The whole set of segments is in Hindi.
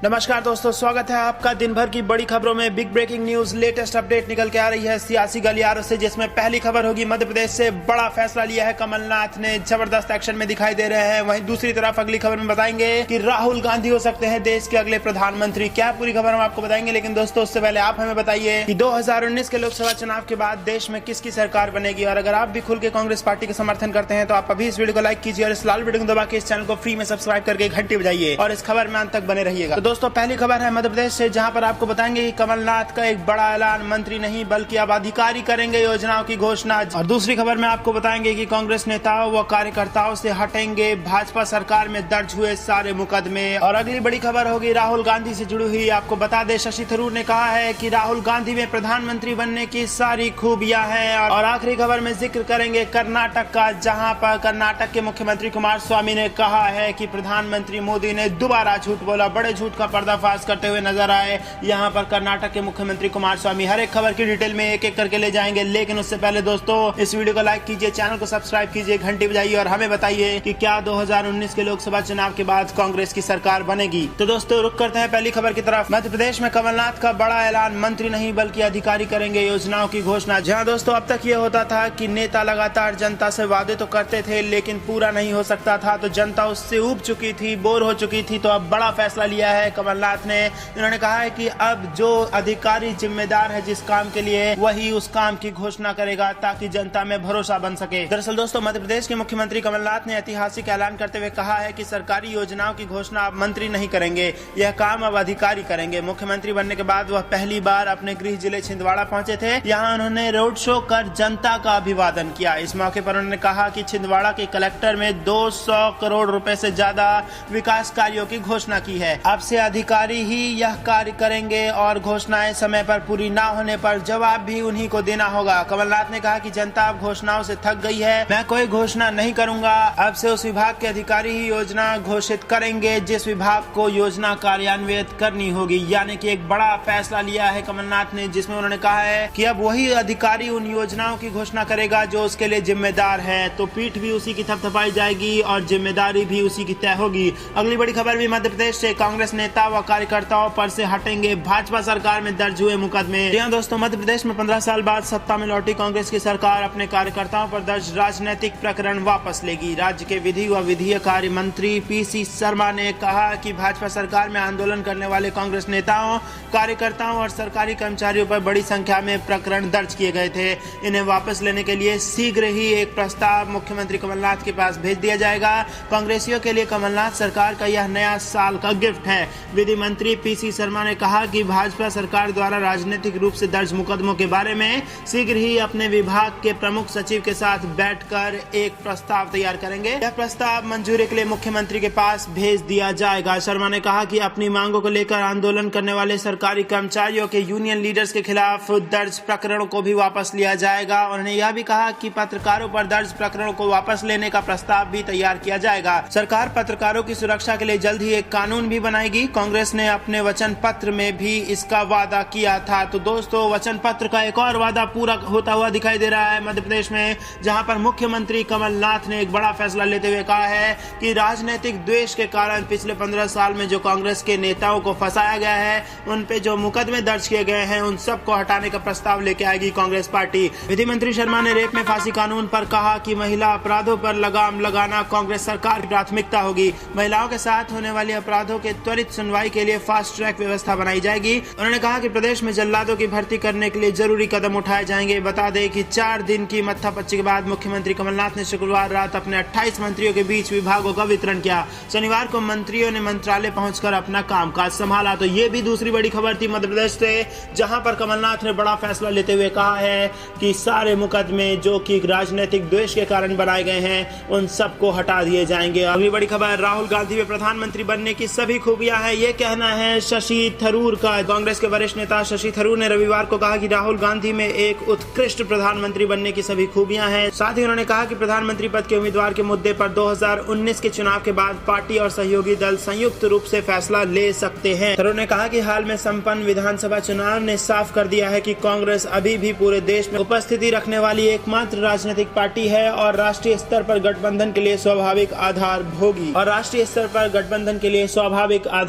नमस्कार दोस्तों, स्वागत है आपका दिन भर की बड़ी खबरों में। Big breaking news, latest update निकल के आ रही है सियासी गलियारों से, जिसमें पहली खबर होगी मध्य प्रदेश से बड़ा फैसला लिया है कमलनाथ ने, जबरदस्त एक्शन में दिखाई दे रहे हैं। वहीं दूसरी तरफ अगली खबर में बताएंगे कि राहुल गांधी हो सकते हैं देश के अगले प्रधानमंत्री। क्या पूरी खबर हम आपको बताएंगे, लेकिन दोस्तों उससे पहले आप हमें बताइए कि 2019 के लोकसभा चुनाव के बाद देश में किसकी सरकार बनेगी। और अगर आप भी खुल के कांग्रेस पार्टी का समर्थन करते हैं तो आप अभी इस वीडियो को लाइक कीजिए और इस लाल बटन को दबा के इस चैनल को फ्री में सब्सक्राइब करके घंटी बजाइए और इस खबर में अंत तक बने रहिएगा। तो दोस्तों पहली खबर है मध्य प्रदेश से, जहां पर आपको बताएंगे कि कमलनाथ का एक बड़ा ऐलान, मंत्री नहीं बल्कि अब अधिकारी करेंगे योजनाओं की घोषणा। और दूसरी खबर में आपको बताएंगे कि कांग्रेस नेताओं व कार्यकर्ताओं से हटेंगे भाजपा सरकार में दर्ज हुए सारे मुकदमे। और अगली बड़ी खबर होगी राहुल गांधी से जुड़ी हुई। आपको बता दें, शशि थरूर ने कहा है कि राहुल गांधी में प्रधानमंत्री बनने की सारी खूबियां हैं। और आखिरी खबर में जिक्र करेंगे कर्नाटक का, जहां पर कर्नाटक के मुख्यमंत्री कुमारस्वामी ने कहा है कि प्रधानमंत्री मोदी ने दोबारा झूठ बोला, बड़े झूठ का पर्दाफाश करते हुए नजर आए। यहां पर कर्नाटक के मुख्यमंत्री कुमारस्वामी। हर एक खबर की डिटेल में एक एक करके ले जाएंगे, लेकिन उससे पहले दोस्तों इस वीडियो को लाइक कीजिए, चैनल को सब्सक्राइब कीजिए, घंटी बजाइए और हमें बताइए कि क्या 2019 के लोकसभा चुनाव के बाद कांग्रेस की सरकार बनेगी। तो दोस्तों रुक करते हैं पहली खबर की तरफ। मध्य प्रदेश में कमलनाथ का बड़ा ऐलान, मंत्री नहीं बल्कि अधिकारी करेंगे योजनाओं की घोषणा। जहां दोस्तों अब तक ये होता था कि नेता लगातार जनता से वादे तो करते थे लेकिन पूरा नहीं हो सकता था, तो जनता उससे ऊब चुकी थी, बोर हो चुकी थी। तो अब बड़ा फैसला लिया है कमलनाथ ने। उन्होंने कहा है कि अब जो अधिकारी जिम्मेदार है जिस काम के लिए, वही उस काम की घोषणा करेगा ताकि जनता में भरोसा बन सके। दरअसल दोस्तों मध्य प्रदेश के मुख्यमंत्री कमलनाथ ने ऐतिहासिक ऐलान करते हुए कहा है कि सरकारी योजनाओं की घोषणा अब मंत्री नहीं करेंगे, यह काम अब अधिकारी करेंगे। मुख्यमंत्री बनने के बाद वह पहली बार अपने गृह जिले छिंदवाड़ा पहुंचे थे। यहाँ उन्होंने रोड शो कर जनता का अभिवादन किया। इस मौके पर उन्होंने कहा कि छिंदवाड़ा के कलेक्टर में 200 करोड़ रुपए से ज्यादा विकास कार्यों की घोषणा की है। अब से अधिकारी ही यह कार्य करेंगे और घोषणाएं समय पर पूरी ना होने पर जवाब भी उन्हीं को देना होगा। कमलनाथ ने कहा कि जनता अब घोषणाओं से थक गई है, मैं कोई घोषणा नहीं करूंगा। अब से उस विभाग के अधिकारी ही योजना घोषित करेंगे जिस विभाग को योजना कार्यान्वित करनी होगी। यानी कि एक बड़ा फैसला लिया है कमलनाथ ने, जिसमें उन्होंने कहा है कि अब वही अधिकारी उन योजनाओं की घोषणा करेगा जो उसके लिए जिम्मेदार है। तो पीठ भी उसी की थपथपाई जाएगी और जिम्मेदारी भी उसी की तय होगी। अगली बड़ी खबर भी मध्य प्रदेश से, कांग्रेस नेता व कार्यकर्ताओं पर से हटेंगे भाजपा सरकार में दर्ज हुए मुकदमे। यहाँ दोस्तों मध्य प्रदेश में 15 साल बाद सत्ता में लौटी कांग्रेस की सरकार अपने कार्यकर्ताओं पर दर्ज राजनीतिक प्रकरण वापस लेगी। राज्य के विधि व विधीय कार्य मंत्री पीसी शर्मा ने कहा कि भाजपा सरकार में आंदोलन करने वाले कांग्रेस नेताओं, कार्यकर्ताओं और सरकारी कर्मचारियों पर बड़ी संख्या में प्रकरण दर्ज किए गए थे। इन्हें वापस लेने के लिए शीघ्र ही एक प्रस्ताव मुख्यमंत्री कमलनाथ के पास भेज दिया जाएगा। कांग्रेसियों के लिए कमलनाथ सरकार का यह नया साल का गिफ्ट है। विधि मंत्री पीसी शर्मा ने कहा कि भाजपा सरकार द्वारा राजनीतिक रूप से दर्ज मुकदमों के बारे में शीघ्र ही अपने विभाग के प्रमुख सचिव के साथ बैठकर एक प्रस्ताव तैयार करेंगे। यह प्रस्ताव मंजूरी के लिए मुख्यमंत्री के पास भेज दिया जाएगा। शर्मा ने कहा कि अपनी मांगों को लेकर आंदोलन करने वाले सरकारी कर्मचारियों के यूनियन लीडर्स के खिलाफ दर्ज प्रकरणों को भी वापस लिया जाएगा। उन्होंने यह भी कहा कि पत्रकारों पर दर्ज प्रकरणों को वापस लेने का प्रस्ताव भी तैयार किया जाएगा। सरकार पत्रकारों की सुरक्षा के लिए जल्द ही एक कानून भी बनाएगी। कांग्रेस ने अपने वचन पत्र में भी इसका वादा किया था। तो दोस्तों वचन पत्र का एक और वादा पूरा होता हुआ दिखाई दे रहा है मध्य प्रदेश में, जहां पर मुख्यमंत्री कमलनाथ ने एक बड़ा फैसला लेते हुए कहा है कि राजनीतिक द्वेष के कारण पिछले 15 साल में जो कांग्रेस के नेताओं को फंसाया गया है, उन पे जो मुकदमे दर्ज किए गए हैं, उन सबको हटाने का प्रस्ताव लेके आएगी कांग्रेस पार्टी। विधि मंत्री शर्मा ने रेप में फांसी कानून पर कहा कि महिला अपराधों पर लगाम लगाना कांग्रेस सरकार की प्राथमिकता होगी। महिलाओं के साथ होने वाले अपराधों के त्वरित सुनवाई के लिए फास्ट ट्रैक व्यवस्था बनाई जाएगी। उन्होंने कहा कि प्रदेश में जल्लादों की भर्ती करने के लिए जरूरी कदम उठाए जाएंगे। बता दें कि 4 दिन की मत्थापच्ची के बाद मुख्यमंत्री कमलनाथ ने शुक्रवार रात अपने 28 मंत्रियों के बीच विभागों का वितरण किया। शनिवार को मंत्रियों ने मंत्रालय पहुंचकर अपना कामकाज संभाला। तो ये भी दूसरी बड़ी खबर थी मध्य प्रदेश से, जहां पर कमलनाथ ने बड़ा फैसला लेते हुए कहा है कि सारे मुकदमे जो कि राजनीतिक द्वेष के कारण बनाए गए हैं, उन सबको हटा दिए जाएंगे। अगली बड़ी खबर, राहुल गांधी में प्रधानमंत्री बनने की सभी खूबियां हैं, ये कहना है शशि थरूर का। कांग्रेस के वरिष्ठ नेता शशि थरूर ने रविवार को कहा कि राहुल गांधी में एक उत्कृष्ट प्रधानमंत्री बनने की सभी खूबियां हैं। साथ ही उन्होंने कहा कि प्रधानमंत्री पद के उम्मीदवार के मुद्दे पर 2019 के चुनाव के बाद पार्टी और सहयोगी दल संयुक्त रूप से फैसला ले सकते हैं। थरूर ने कहा कि हाल में संपन्न विधानसभा चुनाव ने साफ कर दिया है कि कांग्रेस अभी भी पूरे देश में उपस्थिति रखने वाली एकमात्र राजनीतिक पार्टी है और राष्ट्रीय स्तर पर गठबंधन के लिए स्वाभाविक आधार होगी।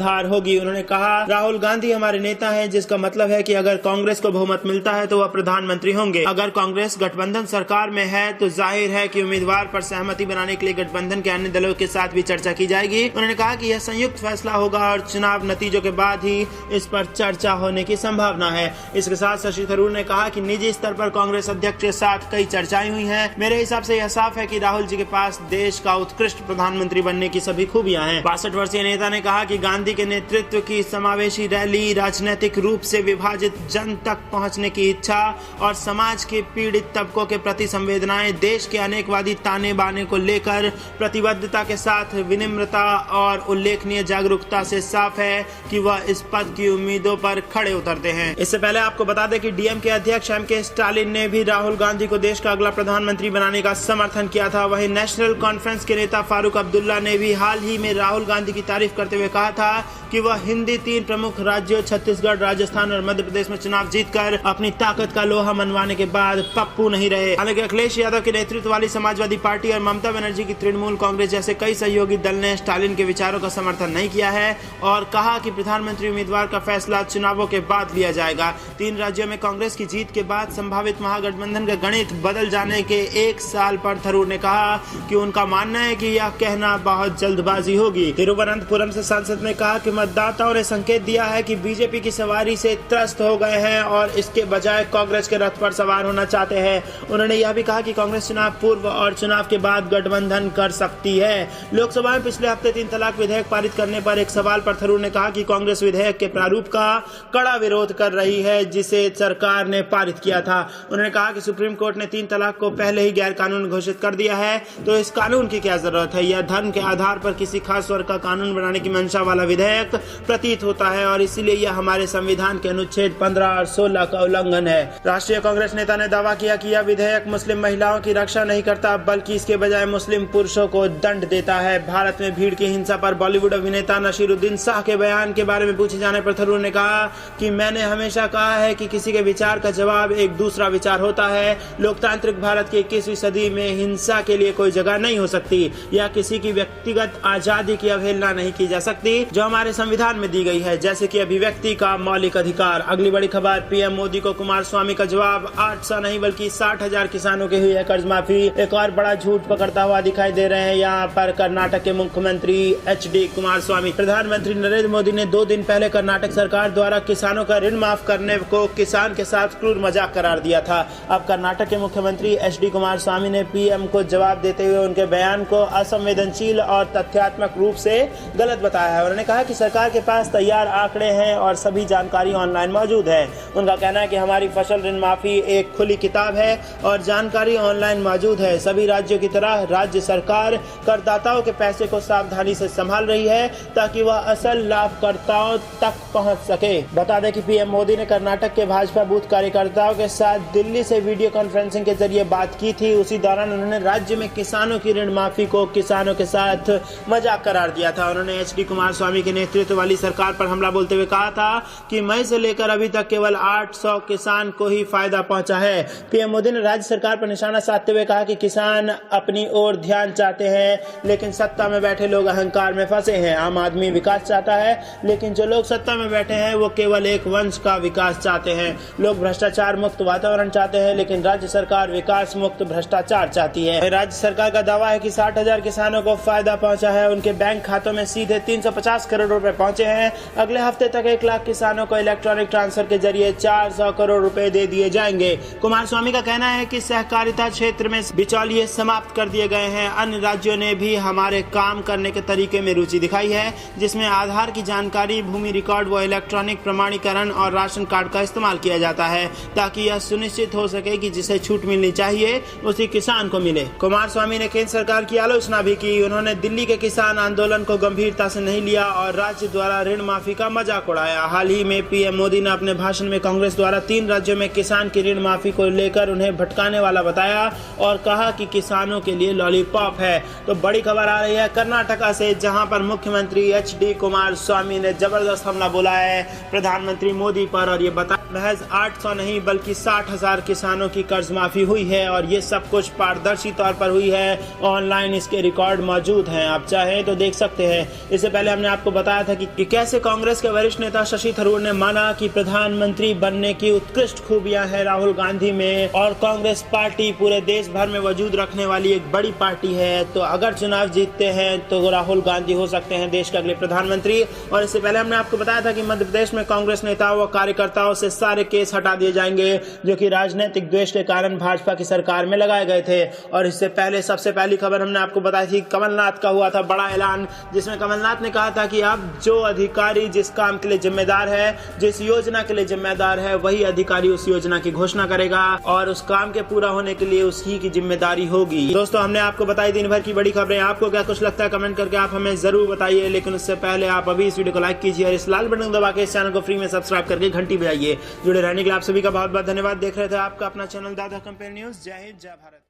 आधार होगी। उन्होंने कहा, राहुल गांधी हमारे नेता हैं, जिसका मतलब है कि अगर कांग्रेस को बहुमत मिलता है तो वह प्रधानमंत्री होंगे। अगर कांग्रेस गठबंधन सरकार में है तो जाहिर है कि उम्मीदवार पर सहमति बनाने के लिए गठबंधन के अन्य दलों के साथ भी चर्चा की जाएगी। उन्होंने कहा कि यह संयुक्त फैसला होगा और चुनाव नतीजों के बाद ही इस पर चर्चा होने की संभावना है। इसके साथ शशि थरूर ने कहा कि निजी स्तर पर कांग्रेस अध्यक्ष के साथ कई चर्चाएं हुई हैं। मेरे हिसाब से यह साफ है कि राहुल जी के पास देश का उत्कृष्ट प्रधानमंत्री बनने की सभी खूबियां हैं। 62 वर्षीय नेता ने कहा कि गांधी के नेतृत्व की समावेशी रैली, राजनीतिक रूप से विभाजित जन तक पहुंचने की इच्छा और समाज के पीड़ित तबकों के प्रति संवेदनाएं, देश के अनेकवादी ताने बाने को लेकर प्रतिबद्धता के साथ विनम्रता और उल्लेखनीय जागरूकता से साफ है कि वह इस पद की उम्मीदों पर खड़े उतरते हैं। इससे पहले आपको बता दें कि डीएमके अध्यक्ष एमके स्टालिन ने भी राहुल गांधी को देश का अगला प्रधानमंत्री बनाने का समर्थन किया था। वहीं नेशनल कॉन्फ्रेंस के नेता फारूक अब्दुल्ला ने भी हाल ही में राहुल गांधी की तारीफ करते हुए कहा था कि वह हिंदी 3 प्रमुख राज्यों छत्तीसगढ़, राजस्थान और मध्य प्रदेश में चुनाव जीतकर अपनी ताकत का लोहा मनवाने के बाद पप्पू नहीं रहे। हालांकि अखिलेश यादव के नेतृत्व वाली समाजवादी पार्टी और ममता बनर्जी की तृणमूल कांग्रेस जैसे कई सहयोगी दल ने स्टालिन के विचारों का समर्थन नहीं किया है और कहा कि प्रधानमंत्री उम्मीदवार का फैसला चुनावों के बाद लिया जाएगा। 3 राज्यों में कांग्रेस की जीत के बाद संभावित महागठबंधन का गणित बदल जाने के 1 साल पर थरूर ने कहा कि उनका मानना है कि यह कहना बहुत जल्दबाजी होगी। तिरुवनंतपुरम से सांसद ने कहा कि मतदाताओं ने संकेत दिया है कि बीजेपी की सवारी से त्रस्त हो गए हैं और इसके बजाय कांग्रेस के रथ पर सवार होना चाहते हैं। उन्होंने यह भी कहा कि कांग्रेस चुनाव पूर्व और चुनाव के बाद गठबंधन कर सकती है। लोकसभा में पिछले हफ्ते 3 तलाक विधेयक पारित करने पर एक सवाल पर थरूर ने कहा कि कांग्रेस विधेयक के प्रारूप का कड़ा विरोध कर रही है जिसे सरकार ने पारित किया था। उन्होंने कहा कि सुप्रीम कोर्ट ने 3 तलाक को पहले ही गैर कानून घोषित कर दिया है, तो इस कानून की क्या जरूरत है। यह धर्म के आधार पर किसी खास वर्ग का कानून बनाने की मंशा वाला विधेयक प्रतीत होता है और इसीलिए यह हमारे संविधान के अनुच्छेद 15 और 16 का उल्लंघन है। राष्ट्रीय कांग्रेस नेता ने दावा किया कि यह विधेयक मुस्लिम महिलाओं की रक्षा नहीं करता बल्कि इसके बजाय मुस्लिम पुरुषों को दंड देता है। भारत में भीड़ की हिंसा पर बॉलीवुड अभिनेता नसीरुद्दीन शाह के बयान के बारे में पूछे जाने पर थरूर ने कहा कि मैंने हमेशा कहा है कि किसी के विचार का जवाब एक दूसरा विचार होता है। लोकतांत्रिक भारत की 21वीं सदी में हिंसा के लिए कोई जगह नहीं हो सकती या किसी की व्यक्तिगत आजादी की अवहेलना नहीं की जा सकती जो हमारे संविधान में दी गई है, जैसे कि अभिव्यक्ति का मौलिक अधिकार। अगली बड़ी खबर, पीएम मोदी को कुमार स्वामी का जवाब। 800 नहीं बल्कि 60,000 किसानों की हुई है कर्ज माफी। एक और बड़ा झूठ पकड़ता हुआ दिखाई दे रहे हैं यहाँ पर कर्नाटक के मुख्यमंत्री एचडी कुमार स्वामी। प्रधानमंत्री नरेंद्र मोदी ने 2 दिन पहले कर्नाटक सरकार द्वारा किसानों का ऋण माफ करने को किसान के साथ क्रूर मजाक करार दिया था। अब कर्नाटक के मुख्यमंत्री एचडी कुमार स्वामी ने पीएम को जवाब देते हुए उनके बयान को असंवेदनशील और तथ्यात्मक रूप से गलत बताया है। उन्होंने कहा कि सरकार के पास तैयार आंकड़े हैं और सभी जानकारी ऑनलाइन मौजूद है। उनका कहना है कि हमारी फसल ऋण माफी एक खुली किताब है और जानकारी ऑनलाइन मौजूद है। सभी राज्यों की तरह राज्य सरकार करदाताओं के पैसे को सावधानी से संभाल रही है ताकि वह असल लाभकर्ताओं तक पहुंच सके। बता दें कि पीएम मोदी ने कर्नाटक के भाजपा बूथ कार्यकर्ताओं के साथ दिल्ली से वीडियो कॉन्फ्रेंसिंग के जरिए बात की थी। उसी दौरान उन्होंने राज्य में किसानों की ऋण माफी को किसानों के साथ मजाक करार दिया था। उन्होंने एचडी कुमार स्वामी के नेतृत्व वाली सरकार पर हमला बोलते हुए कहा था कि मई से लेकर अभी तक केवल 800 किसान को ही फायदा पहुंचा है। पीएम मोदी ने राज्य सरकार पर निशाना साधते हुए कहा कि किसान अपनी ओर ध्यान चाहते हैं लेकिन सत्ता में बैठे लोग अहंकार में फंसे हैं। आम आदमी विकास चाहता है लेकिन जो लोग सत्ता में बैठे हैं वो केवल एक वंश का विकास चाहते हैं। लोग भ्रष्टाचार मुक्त वातावरण चाहते हैं लेकिन राज्य सरकार विकास मुक्त भ्रष्टाचार चाहती है। राज्य सरकार का दावा है कि 60,000 किसानों को फायदा पहुंचा है। उनके बैंक खातों में सीधे 350 करोड़ रुपए पहुंचे हैं। अगले हफ्ते तक 1 लाख किसानों को इलेक्ट्रॉनिक ट्रांसफर के जरिए 400 करोड़ रुपए दे दिए जाएंगे। कुमार स्वामी का कहना है कि सहकारिता क्षेत्र में बिचौलिए समाप्त कर दिए गए हैं। अन्य राज्यों ने भी हमारे काम करने के तरीके में रुचि दिखाई है जिसमें आधार की जानकारी, भूमि रिकॉर्ड व इलेक्ट्रॉनिक प्रमाणीकरण और राशन कार्ड का इस्तेमाल किया जाता है ताकि यह सुनिश्चित हो सके कि जिसे छूट मिलनी चाहिए उसी किसान को मिले। कुमार स्वामी ने केंद्र सरकार की आलोचना भी की। उन्होंने दिल्ली के किसान आंदोलन को गंभीरता से नहीं लिया और राज्य द्वारा ऋण माफी का मजाक उड़ाया। हाल ही में पीएम मोदी ने अपने भाषण में कांग्रेस द्वारा 3 राज्यों में किसान की ऋण माफी को लेकर उन्हें भटकाने वाला बताया और कहा कि किसानों के लिए लॉलीपॉप है। तो बड़ी खबर आ रही है कर्नाटका से, जहां पर मुख्यमंत्री एचडी कुमार स्वामी ने जबरदस्त हमला बोला है प्रधानमंत्री मोदी पर और ये बता महज 800 नहीं बल्कि 60,000 किसानों की कर्ज माफी हुई है और ये सब कुछ पारदर्शी तौर पर हुई है। ऑनलाइन इसके रिकॉर्ड मौजूद हैं, आप चाहें तो देख सकते हैं। इससे पहले हमने आपको बताया था कि कैसे कांग्रेस के वरिष्ठ नेता शशि थरूर ने माना कि प्रधानमंत्री बनने की उत्कृष्ट खूबियां हैं राहुल गांधी में और कांग्रेस पार्टी पूरे देश भर में वजूद रखने वाली एक बड़ी पार्टी है, तो अगर चुनाव जीतते हैं तो राहुल गांधी हो सकते हैं देश के अगले प्रधानमंत्री। और इससे पहले हमने आपको बताया था कि मध्य प्रदेश में कांग्रेस नेताओं व कार्यकर्ताओं से सारे केस हटा दिए जाएंगे जो कि राजनीतिक द्वेष के कारण भाजपा की सरकार में लगाए गए थे। और इससे पहले सबसे पहली खबर हमने आपको बताई थी, कमलनाथ का हुआ था बड़ा ऐलान, जिसमें कमलनाथ ने कहा था कि अब जो अधिकारी जिस काम के लिए जिम्मेदार है, जिस योजना के लिए जिम्मेदार है, वही अधिकारी उस योजना की घोषणा करेगा और उस काम के पूरा होने के लिए उसी की जिम्मेदारी होगी। दोस्तों, हमने आपको बताई दिन भर की बड़ी खबरें। आपको क्या कुछ लगता है कमेंट करके आप हमें जरूर बताइए, लेकिन उससे पहले आप अभी इस वीडियो को लाइक कीजिए और इस लाल बटन दबा के इस चैनल को फ्री में सब्सक्राइब करके घंटी बजाइए। जुड़े रहने के लिए आप सभी का बहुत बहुत धन्यवाद। देख रहे थे आपका अपना चैनल दादा कंपेयर न्यूज। जय हिंद, जय भारत।